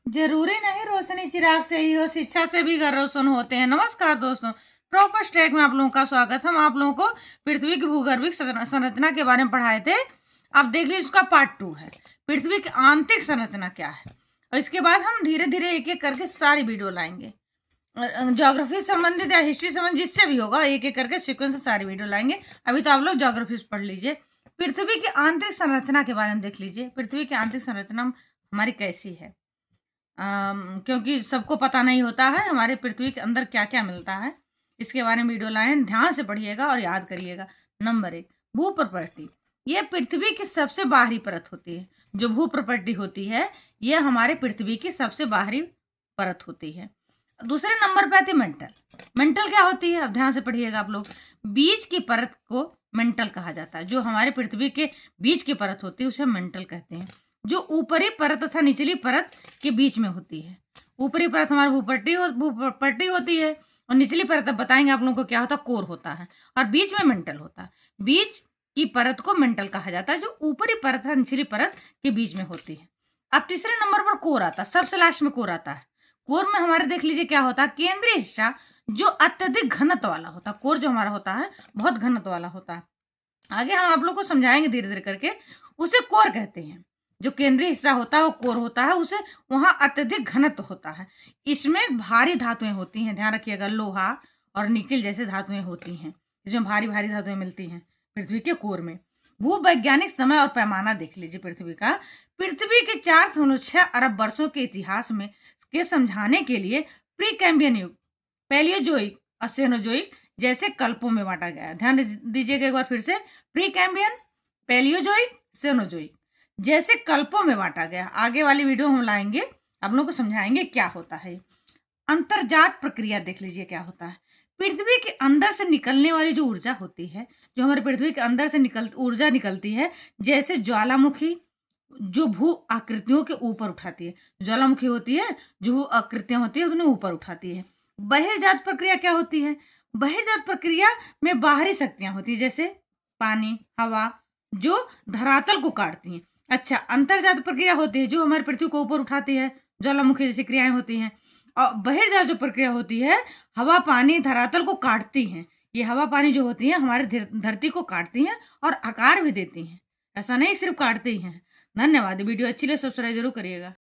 जरूरी नहीं रोशनी चिराग से ही हो, शिक्षा से भी घर रोशन होते हैं। नमस्कार दोस्तों, प्रॉपर स्ट्रैक में आप लोगों का स्वागत। हम आप लोगों को पृथ्वी की भूगर्भिक संरचना के बारे में पढ़ाए थे। अब देख लीजिए, उसका पार्ट 2 है, पृथ्वी की आंतरिक संरचना क्या है। और इसके बाद हम धीरे धीरे एक एक करके सारी वीडियो लाएंगे। ज्योग्राफी संबंधित या हिस्ट्री संबंधित जिससे भी होगा, एक एक करके सीक्वेंस से सारी वीडियो लाएंगे। अभी तो आप लोग ज्योग्राफी पढ़ लीजिए। पृथ्वी की आंतरिक संरचना के बारे में देख लीजिए। पृथ्वी की आंतरिक संरचना हमारी कैसी है, क्योंकि सबको पता नहीं होता है हमारे पृथ्वी के अंदर क्या क्या मिलता है। इसके बारे में वीडियो लाएं, ध्यान से पढ़िएगा और याद करिएगा। नंबर 1, भू प्रॉपर्टी। ये पृथ्वी की सबसे बाहरी परत होती है। जो भू प्रॉपर्टी होती है, ये हमारे पृथ्वी की सबसे बाहरी परत होती है। दूसरे नंबर पे आती है मेंटल। मेंटल क्या होती है, अब ध्यान से पढ़िएगा आप लोग। बीच की परत को मेंटल कहा जाता है। जो हमारे पृथ्वी के बीच की परत होती है उसे मेंटल कहते हैं। जो ऊपरी परत तथा निचली परत के बीच में होती है। ऊपरी परत हमारी भूपट्टी होती है, और निचली परत अब बताएंगे आप लोगों को क्या होता है, कोर होता है, और बीच में मेंटल होता है। बीच की परत को मेंटल कहा जाता है, जो ऊपरी परत है निचली परत के बीच में होती है। अब तीसरे नंबर पर कोर आता है, सबसे लास्ट में कोर आता है। कोर में हमारे देख लीजिए क्या होता है, केंद्रीय हिस्सा जो अत्यधिक घनत्व वाला होता है। कोर जो हमारा होता है बहुत घनत्व वाला होता है। आगे हम आप लोग को समझाएंगे धीरे धीरे करके। उसे कोर कहते हैं। जो केंद्रीय हिस्सा होता है वो कोर होता है, उसे वहां अत्यधिक घनत्व होता है। इसमें भारी धातुएं होती हैं, ध्यान रखिएगा, लोहा और निकिल जैसे धातुएं होती हैं। इसमें भारी भारी धातुएं मिलती हैं पृथ्वी के कोर में। भूवैज्ञानिक समय और पैमाना देख लीजिए पृथ्वी का। पृथ्वी के 4.6 अरब वर्षों के इतिहास में के समझाने के लिए प्री कैम्बियन युग, पैलियोजोइक और सेनोजोइक जैसे कल्पों में बांटा गया है। ध्यान दीजिएगा एक बार फिर से, प्री कैम्बियन, पैलियोजोइक, सेनोजोइक जैसे कल्पों में बांटा गया। आगे वाली वीडियो हम लाएंगे, आप लोगों को समझाएंगे क्या होता है। अंतर्जात प्रक्रिया देख लीजिए क्या होता है। पृथ्वी के अंदर से निकलने वाली जो ऊर्जा होती है, जो हमारे पृथ्वी के अंदर से ऊर्जा निकलती है, जैसे ज्वालामुखी जो भू आकृतियों के ऊपर उठाती है। ज्वालामुखी होती है जो भू आकृतियां होती है उन्हें ऊपर उठाती है। बहिर्जात प्रक्रिया क्या होती है, बहिर्जात प्रक्रिया में बाहरी शक्तियां होती है, जैसे पानी, हवा, जो धरातल को काटती हैं। अच्छा, अंतर्जात प्रक्रिया होती है जो हमारी पृथ्वी को ऊपर उठाती है, ज्वालामुखी जैसी क्रियाएं होती हैं। और बहिर्जात जो प्रक्रिया होती है, हवा पानी धरातल को काटती हैं। ये हवा पानी जो होती है हमारे धरती को काटती हैं और आकार भी देती हैं। ऐसा नहीं सिर्फ काटती हैं। धन्यवाद। वीडियो अच्छी लगे सब्सक्राइब जरूर करिएगा।